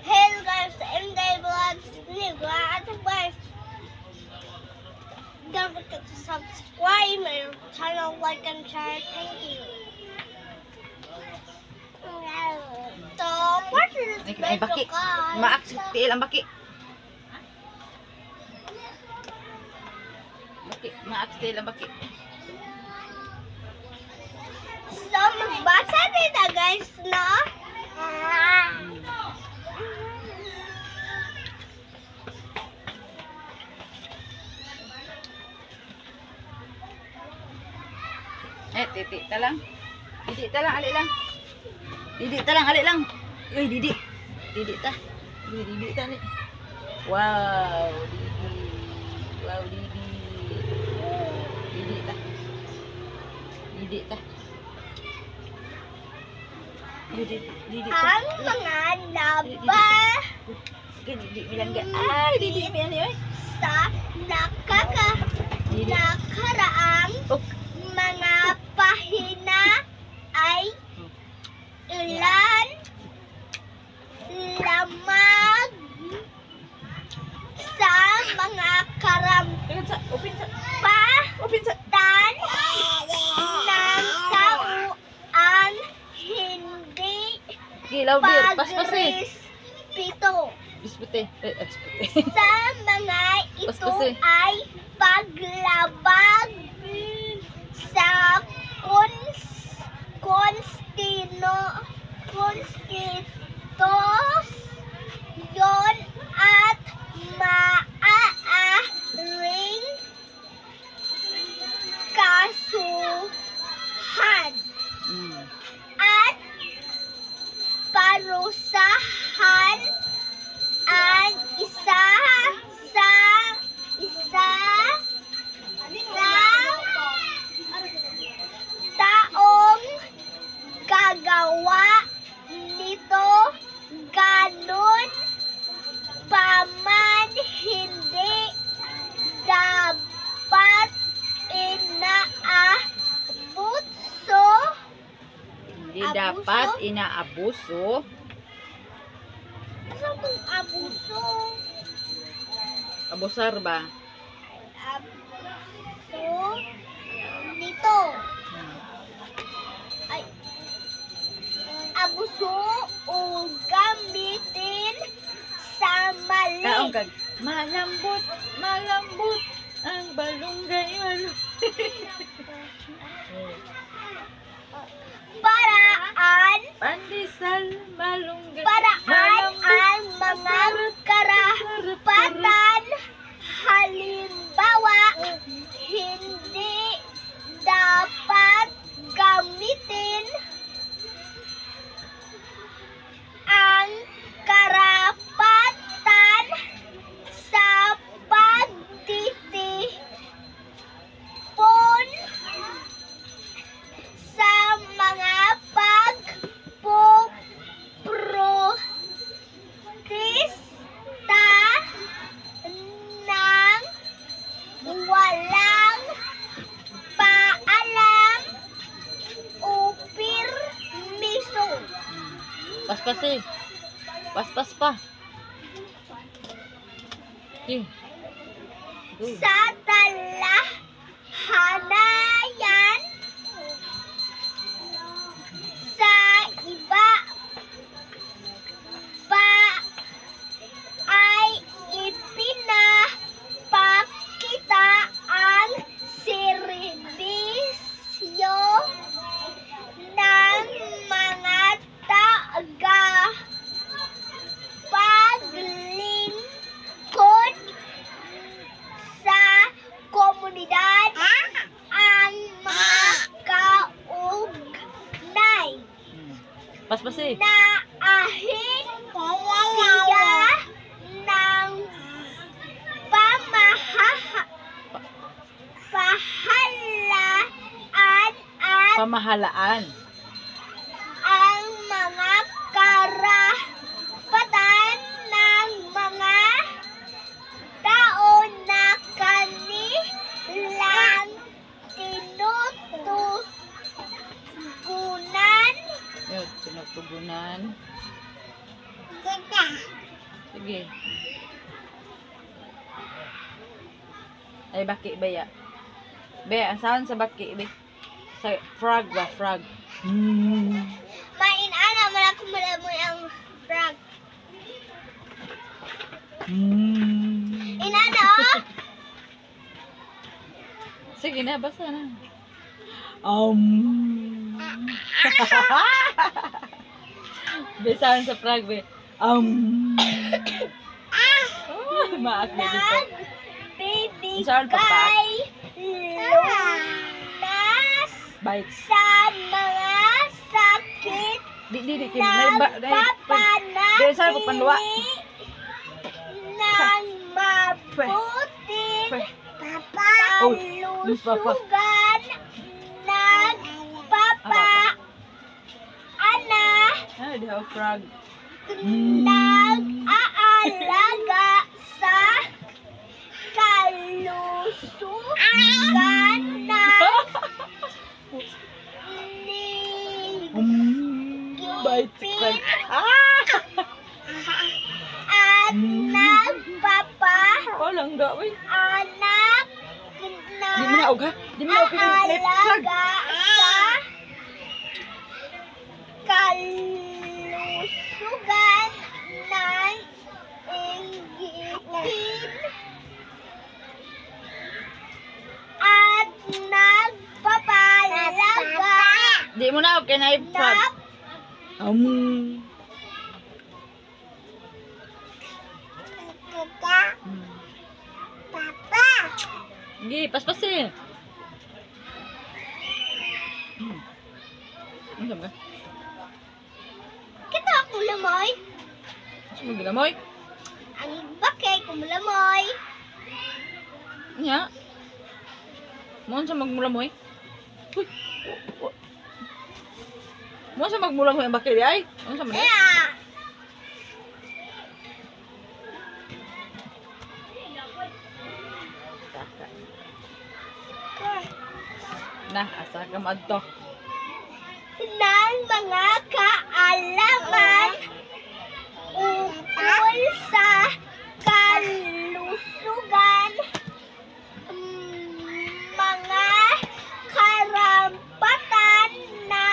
Hello guys, MD Vlogs Negro at West. Don't forget to subscribe my channel, like and share. Thank you. So, what is this Ay, baki. guys? Maaksil ang baki. Maaksil ang baki. So, magbasa din na guys, no? Titi ta lang. Didi ta lang, ali lang. Didi ta lang, ali lang. Uy, didi. Didi ta. Uy, didi ta ni. Wow, didi. Wow, didi. Didi ta. Didi ta. Didi ta. Ang mga laba Didi bilang ga. Ay, didi mi ani oy. sa nakaraang Oh, mga pahina ay ilan lamang sa mga open sa. karampatan Open sa. ng tauan hindi Gilaw dir, paspas eh. pagrespeto Bispute. sa mga ito Paspas eh. ay paglabag sa konstitusyon at maaaring kasuhan at parusahan ang isa sa taong gagawa nito, ganun paman hindi dapat inaabuso. Hindi dapat inaabuso. Ano bang abuso? Abusar ba? Abuso nito. Ay, abuso o gamitin sa mali. Kaong kag malambot ang balunggay Paraan Pandesal malunggay. ang mga karapatan. Halimbawa, hindi dapat gamitin ang karapatan sa pagtitipon sa mga pagpoprotesta ng walang paalam o permiso. Paspas eh. Paspas pa. Eh. Go. Sa talahanayan sa iba pa ay ipinapakita ang serbisyo ng mga paglingkod sa komunidad ang mga kaugnay Paspas eh. naahin siya ng Pamahalaan. ang mga karapatan ng mga tao na kanilang tinutugunan Yun, tinutugunan. Sige. Ay, baki ba ya? Be, ang sound sa baki, be. Sa frog ba? Frog. Main ana malaki malamoy ang frog. Inana oh. Sige na, basta na. Be, sound sa frog, be. Oh, maak na dito. Baby Saan pa pa? kay lunas Bites. sa mga sakit Di. ng papanatili Be, saan ko panluwa? ng mabuti Oh, Miss Papa. kalusugan nagpapaana Ah, di ako frog. nag-aalaga sa kalusugan Bites. ngipin Ah! at nagpapaanak Walang gawin. na Di mo na og ha? Di mo na og frog. aalaga sa kalusugan ng ngipin at nagpapalaga Di mo na og kinay frog. na Papa. Sige, paspasin. Ano ka? Kita ako lamoy. Gusto mo gilamoy? Ang bakay ko lamoy. Nya. Mo sa magmulamoy? Uy. Mo sa magmulamoy ang bakil ay? Ano sa man? Yeah. Nah, asa ka madto? Ng mga kaalaman ukol sa kalusugan, mga karampatan na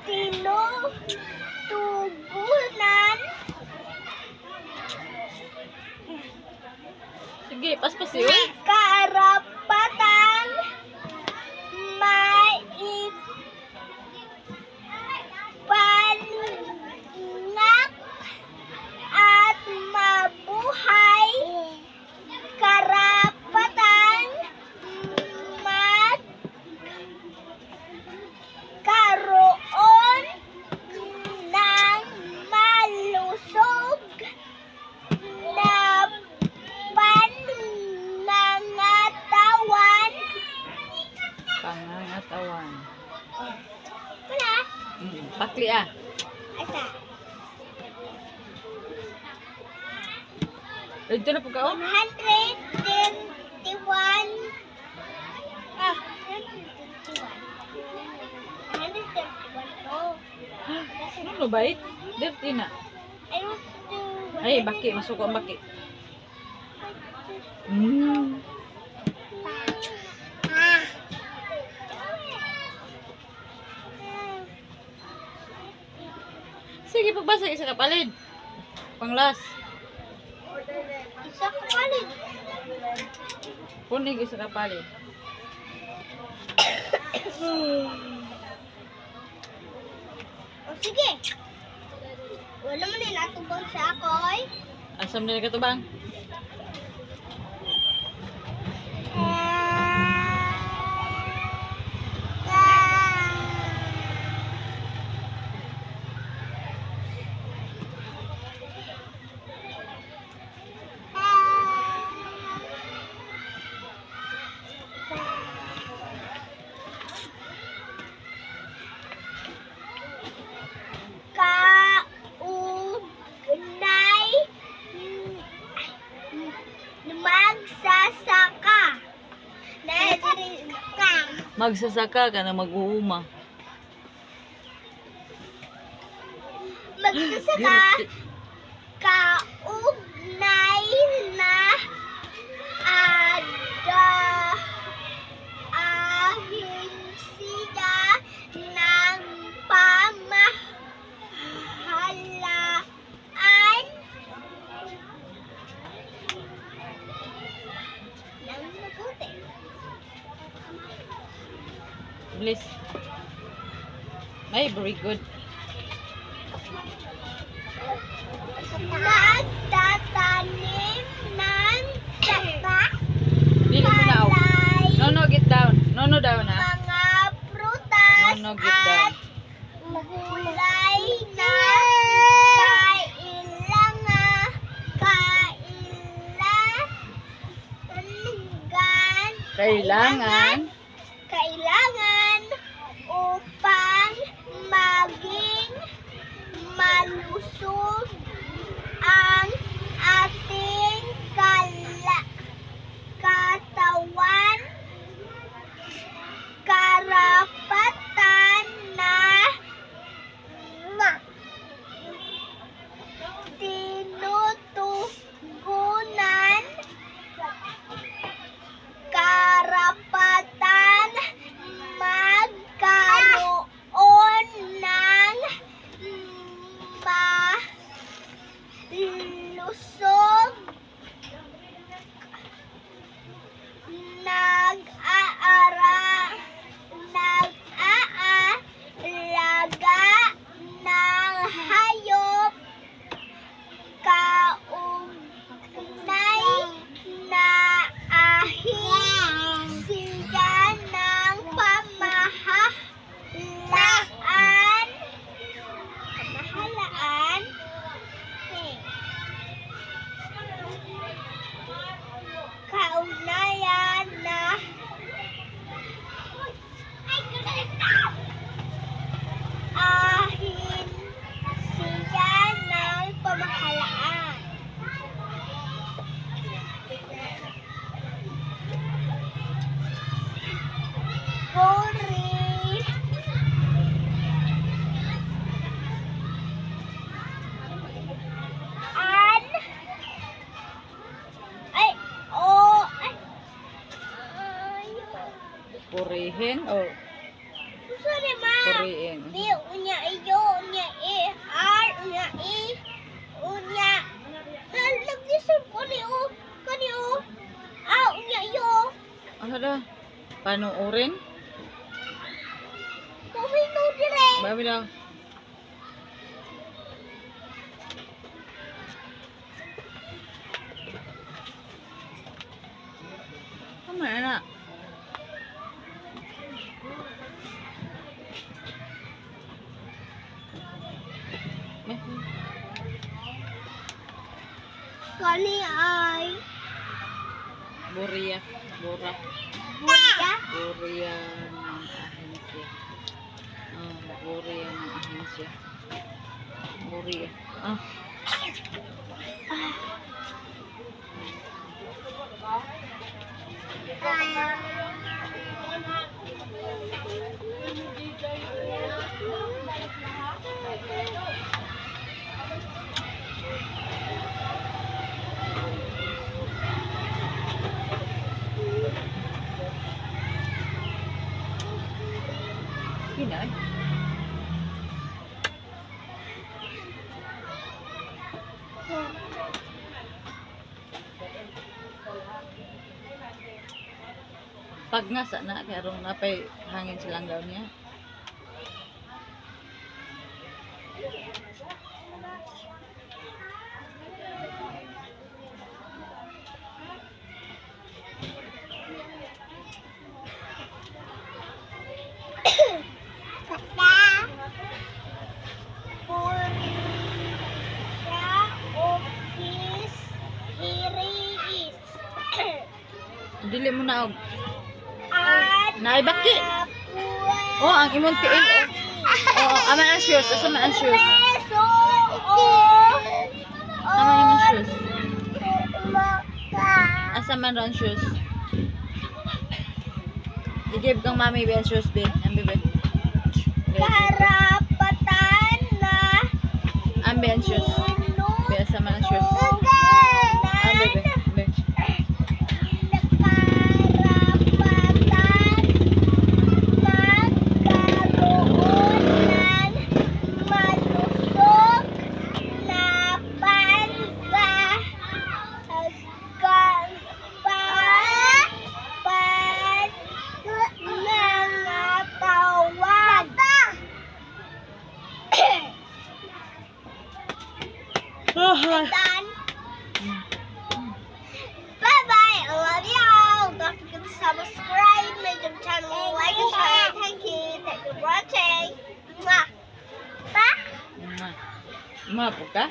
tinutugunan, Sige, paspasin. karapatan maipalingak at mabuhay, karapatan magkaroon ng malusog na pangangatawan. Pangangatawan. Wala. Pakli ah. Asa? Dito na po ka oh. 131. Ah, 131. Oh. Ano bait? Dirty na. I want to. Ay, baki. Masuko ang baki. Ah. Sige, pagbasa isa ka palid. Panglas. Isa ko palit. Punig isa ka palid. O sige. Wala mo din natubang sa ako, oy. Asam na ka to bang? Kaugnay magsasaka. Magsasaka ka na mag-uuma. Magsasaka kaugnay na ada ahensiya ng pamahalaan ng mabuti. Bliss. Ay, very good. Nagtatanim ng sapa, Dili mo na. palay, No, no, get down. No, no, down ha. mga prutas No, no, get down. at gulay na kailangan upang maging malusog ang ating katawan, karapatan na tinutugunan, karapatan magkaroon ng malusog, nag-aalaga ng hayop, kaugnay na ahensiya ng pamahalaan, kaugnayan na ahensiya ng pamahalaan. Purihin or Sorry, ma. puriin? B, unya iyo, unya e, r, unya e, unya. Nag-deserve ko ni o, unya iyo. Ano daw? Panuorin? Pumino dire. Babi daw. Tama na. Kani ay Buria. Bura. buya. Buria ng ahensya. Buria ng ahensya. Buria. Kinay. Pag nasa na, karong napay hangin silang daw niya. Dili mo na og. Naibaki. Oh, ang imong tiil. Oh, ama ang shoes. Asa man ang shoes? Ama yung shoes. Asa man ang shoes? I-give kang mami ba ang shoes, be? Ang bebe. Karapatan na Ang be ang shoes. Be, asa man ang Mapo ka?